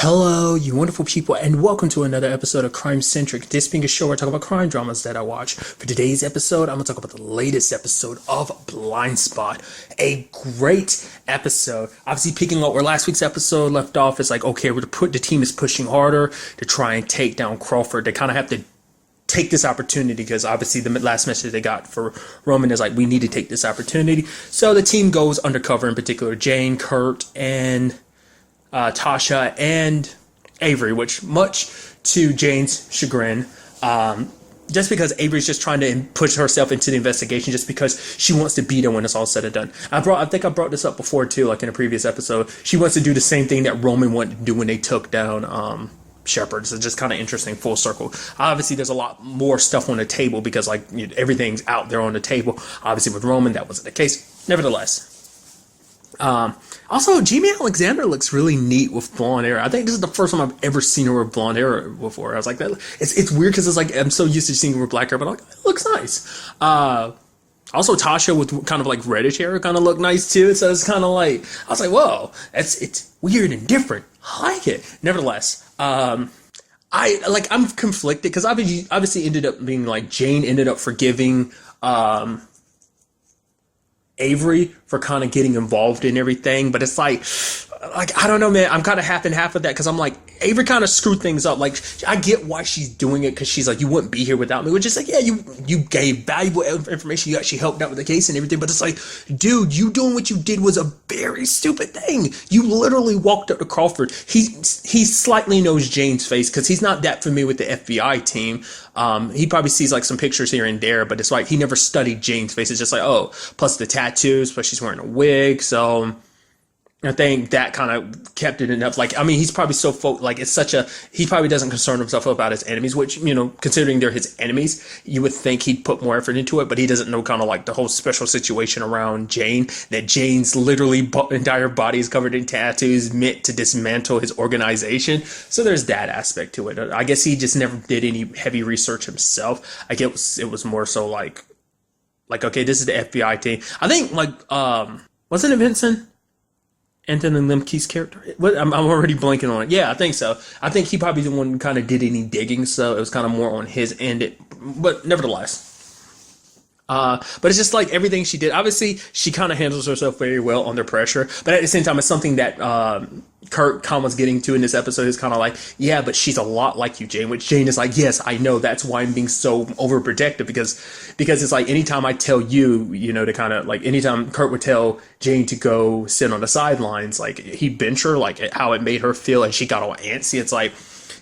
Hello, you wonderful people, and welcome to another episode of Crime Centric. This being a show where I talk about crime dramas that I watch. For today's episode, I'm going to talk about the latest episode of Blind Spot. A great episode. Obviously, picking up where last week's episode left off, it's like, okay, the team is pushing harder to try and take down Crawford. They kind of have to take this opportunity because obviously the last message they got for Roman is like, we need to take this opportunity. So the team goes undercover, in particular, Jane, Kurt, and Tasha and Avery, which much to Jane's chagrin, just because Avery's just trying to push herself into the investigation just because she wants to beat him when it's all said and done. I think I brought this up before too, like in a previous episode. She wants to do the same thing that Roman wanted to do when they took down Shepard. So it's just kind of interesting, full circle. Obviously, there's a lot more stuff on the table because like everything's out there on the table. Obviously, with Roman, that wasn't the case. Nevertheless. Also, Jamie Alexander looks really neat with blonde hair. I think this is the first time I've ever seen her with blonde hair before. I was like, it's weird because it's like I'm so used to seeing her with black hair, but like, it looks nice. Also, Tasha with kind of like reddish hair kind of looked nice too. So it's kind of like I was like, whoa, it's weird and different. I like it. Nevertheless, I'm conflicted because obviously ended up being like Jane ended up forgiving Avery for kind of getting involved in everything, but it's like I don't know, man. I'm kind of half and half of that because I'm like Avery kind of screwed things up. Like I get why she's doing it because she's like, you wouldn't be here without me, which is like, yeah, you gave valuable information, you actually helped out with the case and everything, but it's like, dude, you doing what you did was a very stupid thing. You literally walked up to Crawford. He slightly knows Jane's face because he's not that familiar with the FBI team. He probably sees like some pictures here and there, but it's like he never studied Jane's face. It's just like, oh, plus the tattoos, plus she's wearing a wig, so I think that kind of kept it enough. Like, I mean, he's probably so like it's such a he probably doesn't concern himself about his enemies, which considering they're his enemies, you would think he'd put more effort into it. But he doesn't know kind of like the whole special situation around Jane. That Jane's literally entire body is covered in tattoos, meant to dismantle his organization. So there's that aspect to it. I guess he just never did any heavy research himself. I guess it was more so like okay, this is the FBI team. I think wasn't it Vincent? Anthony Lemke's character? I'm already blanking on it. Yeah, I think so. I think he probably the one who kind of did any digging, so it was kind of more on his end. But nevertheless. But it's just like everything she did. Obviously, she kind of handles herself very well under pressure. But at the same time, it's something that Kurt was getting to in this episode is kind of like, yeah, but she's a lot like you, Jane. Which Jane is like, yes, I know. That's why I'm being so overprotective because it's like anytime I tell you, to kind of like anytime Kurt would tell Jane to go sit on the sidelines, like he'd bench her, like how it made her feel, and she got all antsy. It's like.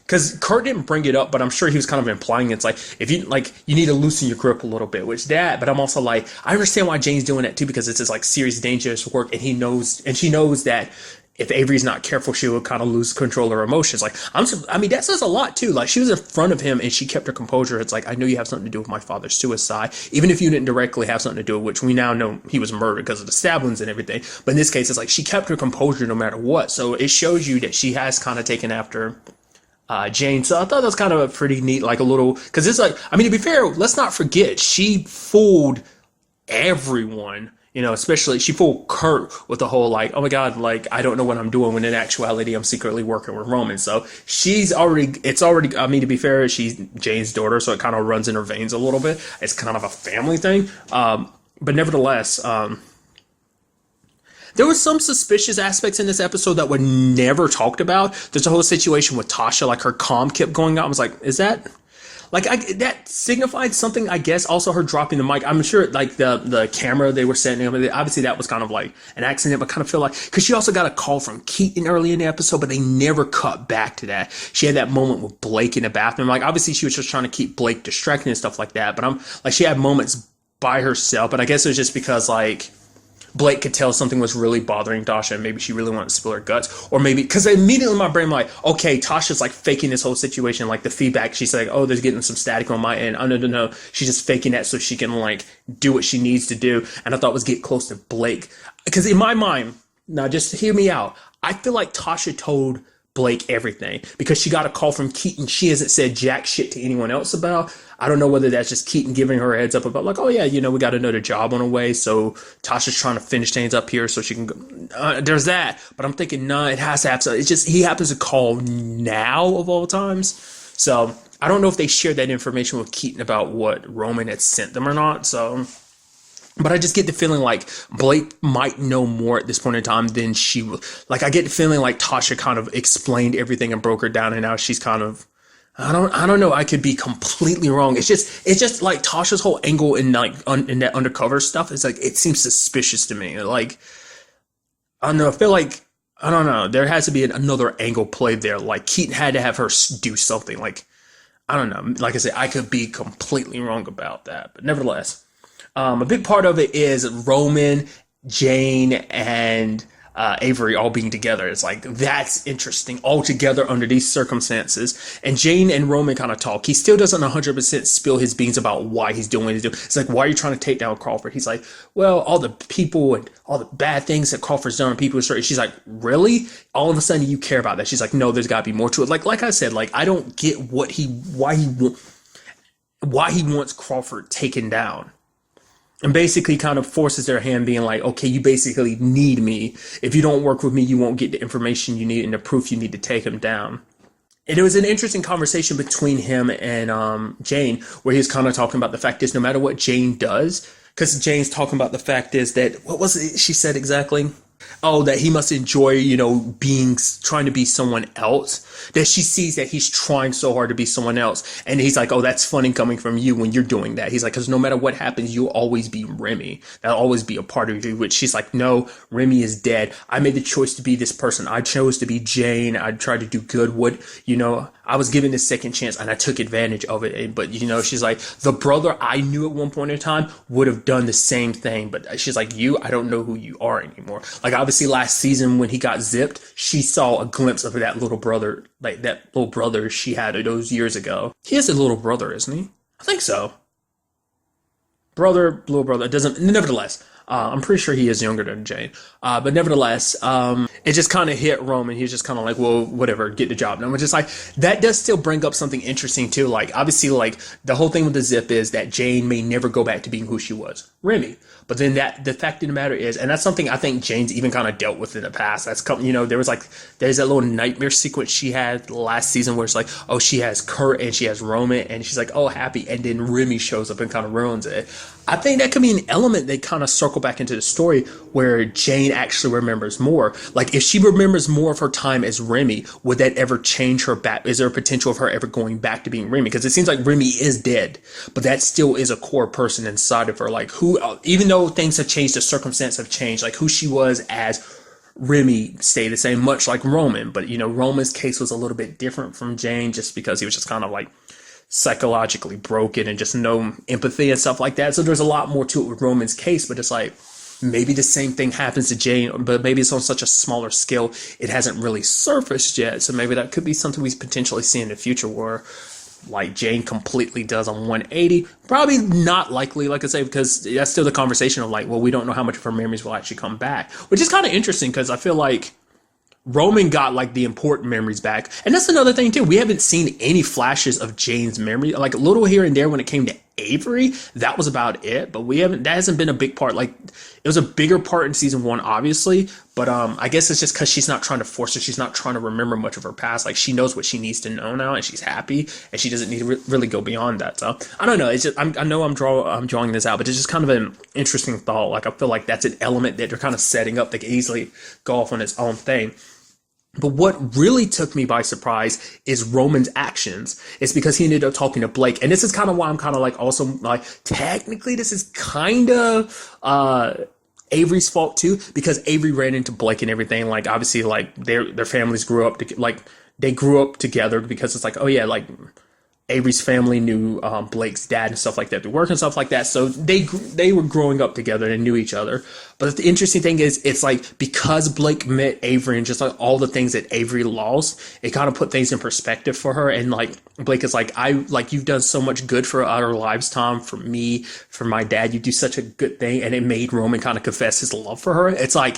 Because Kurt didn't bring it up, but I'm sure he was kind of implying it's like, if you you need to loosen your grip a little bit, but I'm also like, I understand why Jane's doing that too, because it's just like serious, dangerous work, and she knows that if Avery's not careful, she will kind of lose control of her emotions. Like, that says a lot too. Like, she was in front of him and she kept her composure. It's like, I know you have something to do with my father's suicide, even if you didn't directly have something to do with which we now know he was murdered because of the stab wounds and everything. But in this case, it's like she kept her composure no matter what. So it shows you that she has kind of taken after Jane. So I thought that was kind of a pretty neat, like a little, because it's like, to be fair, let's not forget, she fooled everyone, especially she fooled Kurt with the whole like, oh my God, like I don't know what I'm doing, when in actuality I'm secretly working with Roman. So to be fair, she's Jane's daughter, so it kind of runs in her veins a little bit. It's kind of a family thing. But nevertheless, there was some suspicious aspects in this episode that were never talked about. There's a whole situation with Tasha, like her comm kept going out. I was like, is that that signified something? I guess also her dropping the mic. I'm sure like the camera they were setting up, obviously that was kind of like an accident, but kind of feel like because she also got a call from Keaton early in the episode, but they never cut back to that. She had that moment with Blake in the bathroom. Like obviously she was just trying to keep Blake distracted and stuff like that. But I'm like she had moments by herself, but I guess it was just because like Blake could tell something was really bothering Tasha and maybe she really wanted to spill her guts. Or maybe, because immediately in my brain, I'm like, okay, Tasha's like faking this whole situation. Like the feedback, she's like, oh, there's getting some static on my end. Oh, no. She's just faking that so she can like do what she needs to do. And I thought it was get close to Blake. Because in my mind, now just hear me out. I feel like Tasha told Blake everything because she got a call from Keaton she hasn't said jack shit to anyone else about. I don't know whether that's just Keaton giving her a heads up about like, oh yeah, we got another job on the way, so Tasha's trying to finish things up here so she can go. There's that, but I'm thinking no, it has to have to. It's just he happens to call now of all times, so I don't know if they shared that information with Keaton about what Roman had sent them or not. So. But I just get the feeling like Blake might know more at this point in time than she would. Like, I get the feeling like Tasha kind of explained everything and broke her down, and now she's kind of, I don't know. I could be completely wrong. It's just like Tasha's whole angle in like in that undercover stuff. It's like it seems suspicious to me. Like, I don't know. I feel like I don't know. There has to be another angle played there. Like Keaton had to have her do something. Like, I don't know. Like I said, I could be completely wrong about that, but nevertheless. A big part of it is Roman, Jane, and Avery all being together. It's like, that's interesting, all together under these circumstances. And Jane and Roman kind of talk. He still doesn't 100% spill his beans about why he's doing what he's doing. It's like, why are you trying to take down Crawford? He's like, well, all the people and all the bad things that Crawford's done, people. She's like, really? All of a sudden you care about that? She's like, no, there's got to be more to it. Like I said, like I don't get why he wants Crawford taken down. And basically kind of forces their hand being like, okay, you basically need me. If you don't work with me, you won't get the information you need and the proof you need to take him down. And it was an interesting conversation between him and Jane, where he was kind of talking about the fact is no matter what Jane does, because Jane's talking about the fact is that, what was it she said exactly? Oh, that he must enjoy, trying to be someone else. That she sees that he's trying so hard to be someone else. And he's like, oh, that's funny coming from you when you're doing that. He's like, because no matter what happens, you'll always be Remy. That'll always be a part of you. Which she's like, no, Remy is dead. I made the choice to be this person. I chose to be Jane. I tried to do good. I was given this second chance and I took advantage of it. But, she's like, the brother I knew at one point in time would have done the same thing. But she's like, I don't know who you are anymore. Like, obviously last season when he got zipped, she saw a glimpse of that little brother, like that little brother she had those years ago. He has a little brother, isn't he? I think so. Little brother. It doesn't, nevertheless. I'm pretty sure he is younger than Jane. But nevertheless, it just kind of hit Roman. He's just kind of like, well, whatever, get the job. And I'm just like, that does still bring up something interesting too. Like, obviously, like the whole thing with the zip is that Jane may never go back to being who she was, Remy. But then the fact of the matter is, and that's something I think Jane's even kind of dealt with in the past. That's there's that little nightmare sequence she had last season where it's like, oh, she has Kurt and she has Roman and she's like, oh, happy. And then Remy shows up and kind of ruins it. I think that could be an element they kind of circle back into the story where Jane actually remembers more. Like if she remembers more of her time as Remy, would that ever change her back? Is there a potential of her ever going back to being Remy? Because it seems like Remy is dead, but that still is a core person inside of her. Like who, even though things have changed, the circumstances have changed, like who she was as Remy stayed the same, much like Roman. But Roman's case was a little bit different from Jane just because he was just kind of like psychologically broken and just no empathy and stuff like that. So there's a lot more to it with Roman's case, but it's like maybe the same thing happens to Jane, but maybe it's on such a smaller scale it hasn't really surfaced yet. So maybe that could be something we potentially see in the future where like Jane completely does a 180. Probably not likely, like I say, because that's still the conversation of like, well, we don't know how much of her memories will actually come back, which is kind of interesting because I feel like Roman got like the important memories back. And that's another thing too. We haven't seen any flashes of Jane's memory, like a little here and there when it came to Avery. That was about it. But that hasn't been a big part. Like it was a bigger part in season 1, obviously. But I guess it's just because she's not trying to force her. She's not trying to remember much of her past. Like she knows what she needs to know now and she's happy and she doesn't need to really go beyond that. So I don't know. It's just, I know I'm drawing this out, but it's just kind of an interesting thought. Like I feel like that's an element that they're kind of setting up that can easily go off on its own thing. But what really took me by surprise is Roman's actions. It's because he ended up talking to Blake. And this is kind of why I'm kind of like also like technically this is kind of Avery's fault too, because Avery ran into Blake and everything. Like obviously like their families grew up they grew up together because it's like, oh yeah, like Avery's family knew Blake's dad and stuff like that through work and stuff like that. So they were growing up together and knew each other. But the interesting thing is, it's like because Blake met Avery and just like all the things that Avery lost, it kind of put things in perspective for her. And like Blake is like, you've done so much good for our lives, Tom, for me, for my dad. You do such a good thing. And it made Roman kind of confess his love for her. It's like,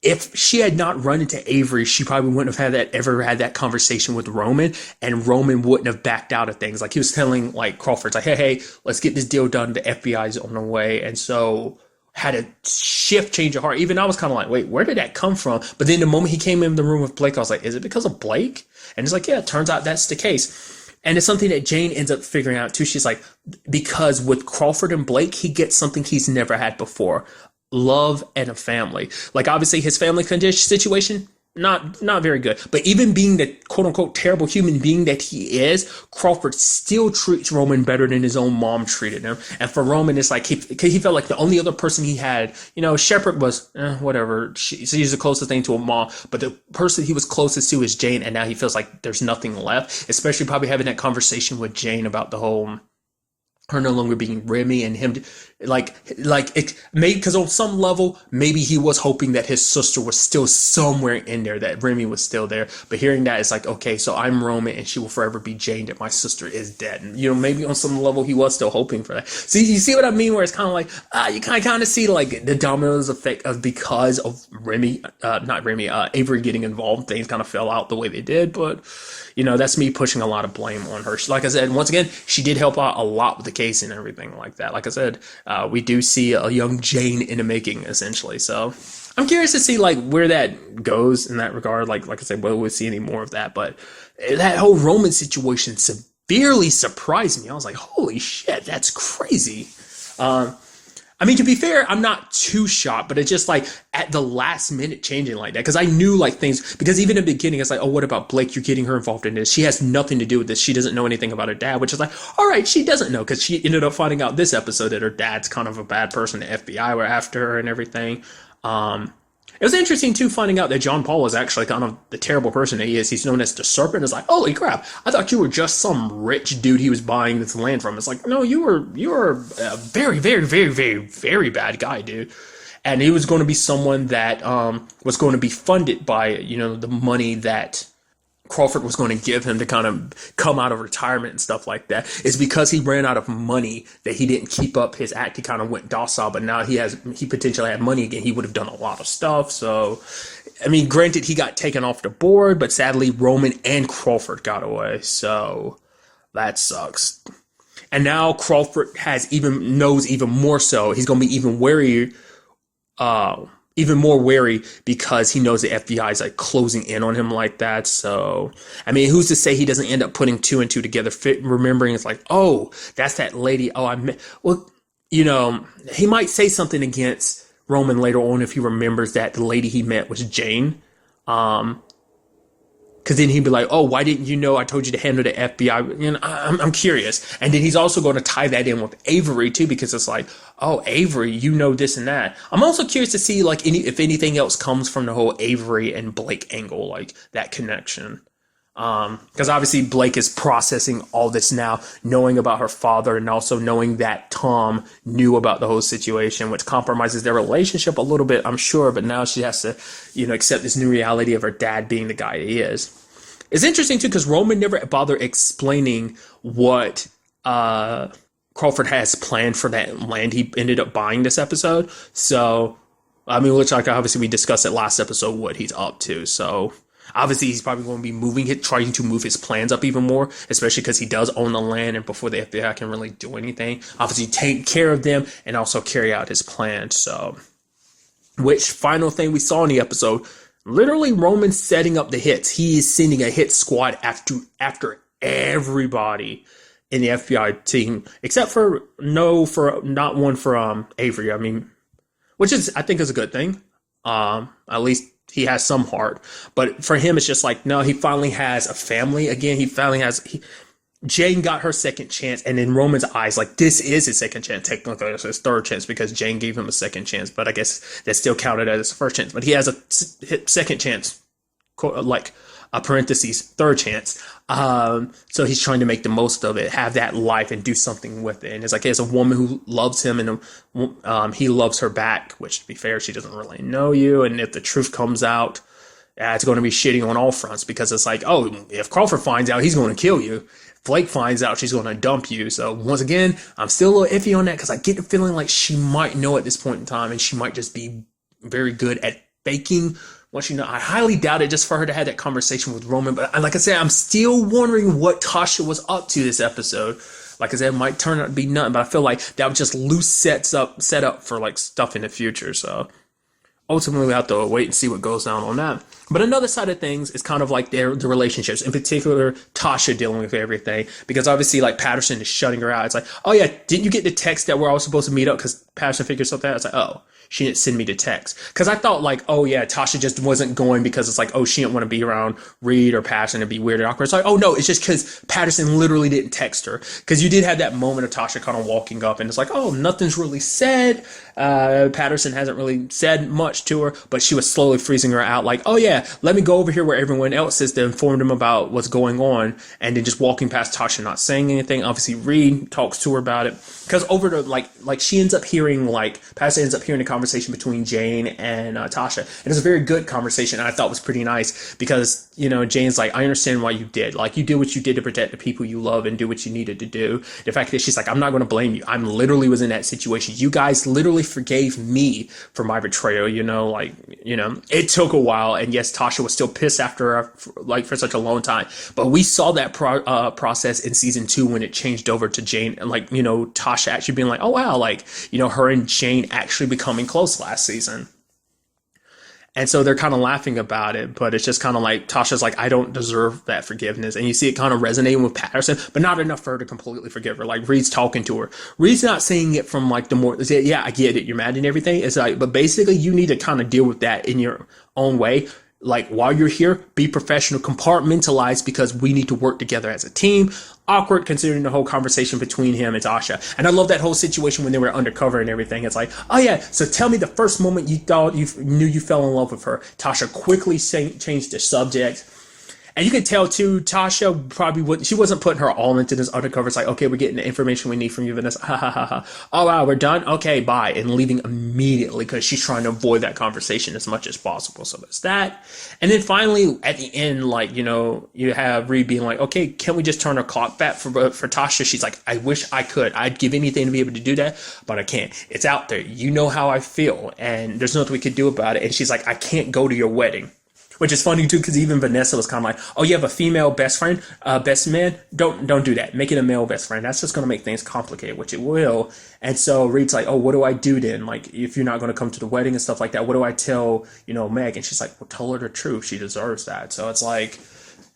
if she had not run into Avery, she probably wouldn't have ever had that conversation with Roman, and Roman wouldn't have backed out of things. Like he was telling like Crawford's like, hey, let's get this deal done. The FBI's on the way, and so had a change of heart. Even I was kind of like, wait, where did that come from? But then the moment he came in the room with Blake, I was like, is it because of Blake? And it's like, yeah, it turns out that's the case. And it's something that Jane ends up figuring out too. She's like, because with Crawford and Blake, he gets something he's never had before. Love and a family. Like obviously his family condition situation, not very good. But even being the quote unquote terrible human being that he is, Crawford still treats Roman better than his own mom treated him. And for Roman, it's like he felt like the only other person he had, Shepard was whatever. She's the closest thing to a mom, but the person he was closest to is Jane, and now he feels like there's nothing left. Especially probably having that conversation with Jane about the whole her no longer being Remy and him, like it made, because on some level maybe he was hoping that his sister was still somewhere in there, that Remy was still there. But hearing that, it's like, okay, so I'm Roman and she will forever be Jane, that my sister is dead. And maybe on some level he was still hoping for that. See, you see what I mean? Where it's kind of like you kind of see like the dominoes effect of, because of Avery getting involved, things kind of fell out the way they did. But that's me pushing a lot of blame on her. Like I said, once again, she did help out a lot with the case and everything like that. Like I said, we do see a young Jane in the making, essentially. So I'm curious to see like where that goes in that regard. Like I said, will we see any more of that? But that whole Roman situation severely surprised me. I was like, holy shit, that's crazy. I mean, to be fair, I'm not too shocked, but it's just like at the last minute changing like that. Because I knew like things, because even in the beginning, it's like, oh, what about Blake? You're getting her involved in this. She has nothing to do with this. She doesn't know anything about her dad, which is like, all right, she doesn't know, because she ended up finding out this episode that her dad's kind of a bad person. The FBI were after her and everything. It was interesting too, finding out that John Paul was actually kind of the terrible person that he is. He's known as the Serpent. It's like, holy crap, I thought you were just some rich dude he was buying this land from. It's like, no, you were a very, very, very, very, very bad guy, dude. And he was going to be someone that was going to be funded by, the money that Crawford was going to give him to kind of come out of retirement and stuff like that. It's because he ran out of money that he didn't keep up his act. He kind of went docile, but now he potentially had money again. He would have done a lot of stuff. So, I mean, granted, he got taken off the board, but sadly, Roman and Crawford got away. So that sucks. And now Crawford knows even more so. He's going to be even more wary because he knows the FBI is like closing in on him like that. So, I mean, who's to say he doesn't end up putting two and two together, remembering it's like, oh, that's that lady. Oh, well, he might say something against Roman later on if he remembers that the lady he met was Jane. Because then he'd be like, oh, why didn't you know I told you to handle the FBI? I'm curious. And then he's also going to tie that in with Avery, too, because it's like, oh, Avery, this and that. I'm also curious to see, like, if anything else comes from the whole Avery and Blake angle, like, that connection. Because obviously Blake is processing all this now, knowing about her father and also knowing that Tom knew about the whole situation, which compromises their relationship a little bit, I'm sure. But now she has to, accept this new reality of her dad being the guy he is. It's interesting, too, because Roman never bothered explaining what Crawford has planned for that land he ended up buying this episode. So, I mean, which obviously we discussed it last episode, what he's up to. So, obviously, he's probably going to be trying to move his plans up even more, especially because he does own the land, and before the FBI can really do anything, obviously take care of them and also carry out his plan. So, which final thing we saw in the episode, literally Roman setting up the hits. He is sending a hit squad after everybody in the FBI team, except for not one for Avery. I mean, which I think is a good thing. At least he has some heart, but for him, it's just like, no, he finally has a family again. Jane got her second chance, and in Roman's eyes, like, this is his second chance. Technically, it's his third chance because Jane gave him a second chance, but I guess that still counted as his first chance. But he has a second chance, like a parentheses, third chance. So he's trying to make the most of it, have that life, and do something with it. And it's like, there's a woman who loves him, and he loves her back, which, to be fair, she doesn't really know you. And if the truth comes out, it's going to be shitting on all fronts, because it's like, oh, if Crawford finds out, he's going to kill you. If Blake finds out, she's going to dump you. So once again, I'm still a little iffy on that, because I get the feeling like she might know at this point in time, and she might just be very good at faking what you know. I highly doubt it just for her to have that conversation with Roman. But like I said, I'm still wondering what Tasha was up to this episode. Like I said, it might turn out to be nothing, but I feel like that was just loose set up for like stuff in the future. So ultimately, we have to wait and see what goes down on that. But another side of things is kind of like the relationships, in particular, Tasha dealing with everything. Because obviously, like, Patterson is shutting her out. It's like, oh yeah, didn't you get the text that we're all supposed to meet up? Because Patterson figured something out. It's like, oh, she didn't send me the text. Because I thought, like, oh yeah, Tasha just wasn't going because it's like, oh, she didn't want to be around Reed or Patterson and be weird and awkward. It's like, oh no, it's just because Patterson literally didn't text her. Because you did have that moment of Tasha kind of walking up and it's like, oh, nothing's really said. Patterson hasn't really said much to her, but she was slowly freezing her out. Like, oh yeah, let me go over here where everyone else is to inform them about what's going on. And then just walking past Tasha, not saying anything. Obviously, Reed talks to her about it. Because over the, like she ends up hearing, like, Patterson ends up hearing the conversation between Jane and Tasha. And it's a very good conversation, and I thought was pretty nice because, you know, Jane's like, I understand why you did. Like, you did what you did to protect the people you love and do what you needed to do. The fact that she's like, I'm not going to blame you. I'm literally was in that situation. You guys literally forgave me for my betrayal, you know, like, you know, it took a while. And yes, Tasha was still pissed after her, like, for such a long time. But we saw that process in season 2 when it changed over to Jane and, like, you know, Tasha actually being like, oh wow, like, you know, her and Jane actually becoming close last season. And so they're kind of laughing about it, but it's just kind of like Tasha's like, I don't deserve that forgiveness. And you see it kind of resonating with Patterson, but not enough for her to completely forgive her. Like, Reed's talking to her. Reed's not saying it from like the more, yeah, I get it, you're mad and everything. It's like, but basically you need to kind of deal with that in your own way. Like, while you're here, be professional, compartmentalize, because we need to work together as a team. Awkward considering the whole conversation between him and Tasha. And I love that whole situation when they were undercover and everything. It's like, oh yeah, so tell me the first moment you thought you knew you fell in love with her. Tasha quickly changed the subject. And you can tell too, Tasha probably she wasn't putting her all into this undercover. It's like, okay, we're getting the information we need from you, Vanessa. Ha ha ha ha. Oh wow, we're done? Okay, bye. And leaving immediately because she's trying to avoid that conversation as much as possible. So there's that. And then finally, at the end, like, you know, you have Reed being like, okay, can we just turn our clock back for Tasha? She's like, I wish I could. I'd give anything to be able to do that, but I can't. It's out there. You know how I feel, and there's nothing we could do about it. And she's like, I can't go to your wedding. Which is funny too, because even Vanessa was kind of like, "Oh, you have a female best friend, best man? Don't do that. Make it a male best friend. That's just going to make things complicated," which it will. And so Reed's like, "Oh, what do I do then? Like, if you're not going to come to the wedding and stuff like that, what do I tell, you know, Meg?" And she's like, "Well, tell her the truth. She deserves that." So it's like,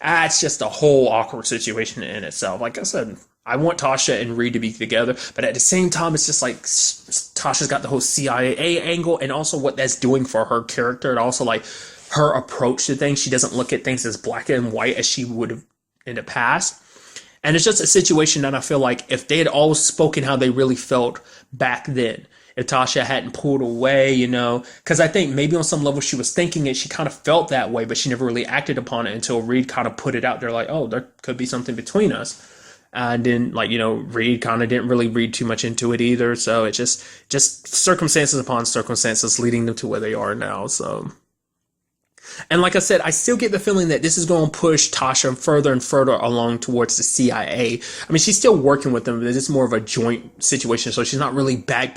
it's just a whole awkward situation in itself. Like I said, I want Tasha and Reed to be together, but at the same time, it's just like Tasha's got the whole CIA angle, and also what that's doing for her character, and also like her approach to things. She doesn't look at things as black and white as she would have in the past. And it's just a situation that I feel like if they had all spoken how they really felt back then, if Tasha hadn't pulled away, you know, because I think maybe on some level she was thinking it, she kind of felt that way, but she never really acted upon it until Reed kind of put it out there like, oh, there could be something between us. And then, like, you know, Reed kind of didn't really read too much into it either. So it's just circumstances upon circumstances leading them to where they are now. So, and like I said, I still get the feeling that this is going to push Tasha further and further along towards the CIA. I mean, she's still working with them, but it's more of a joint situation. So she's not really back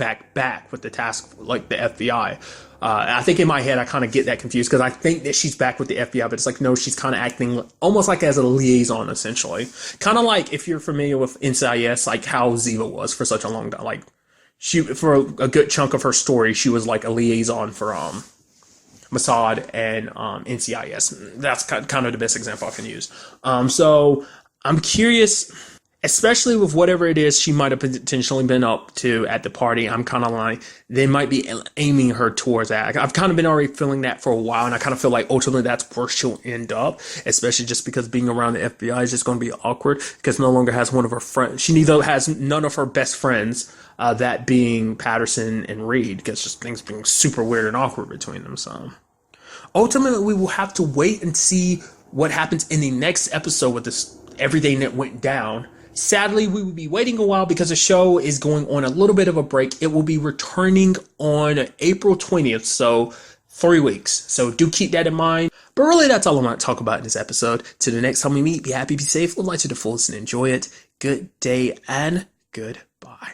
with the task like the FBI. I think in my head, I kind of get that confused because I think that she's back with the FBI, but it's like, no, she's kind of acting almost like as a liaison, essentially. Kind of like if you're familiar with NCIS, like how Ziva was for such a long time. Like, she, for a good chunk of her story, she was like a liaison for Mossad and NCIS. That's kind of the best example I can use. So I'm curious, especially with whatever it is she might have potentially been up to at the party. I'm kind of like, they might be aiming her towards that. I've kind of been already feeling that for a while, and I kind of feel like ultimately that's where she'll end up, especially just because being around the FBI is just going to be awkward because no longer has one of her friends. She neither has none of her best friends, that being Patterson and Reed, because just things being super weird and awkward between them. So ultimately, we will have to wait and see what happens in the next episode with this everything that went down. Sadly, we will be waiting a while because the show is going on a little bit of a break. It will be returning on April 20th, so 3 weeks. So do keep that in mind. But really, that's all I want to talk about in this episode. Till the next time we meet, be happy, be safe, live life to the fullest, and enjoy it. Good day and goodbye.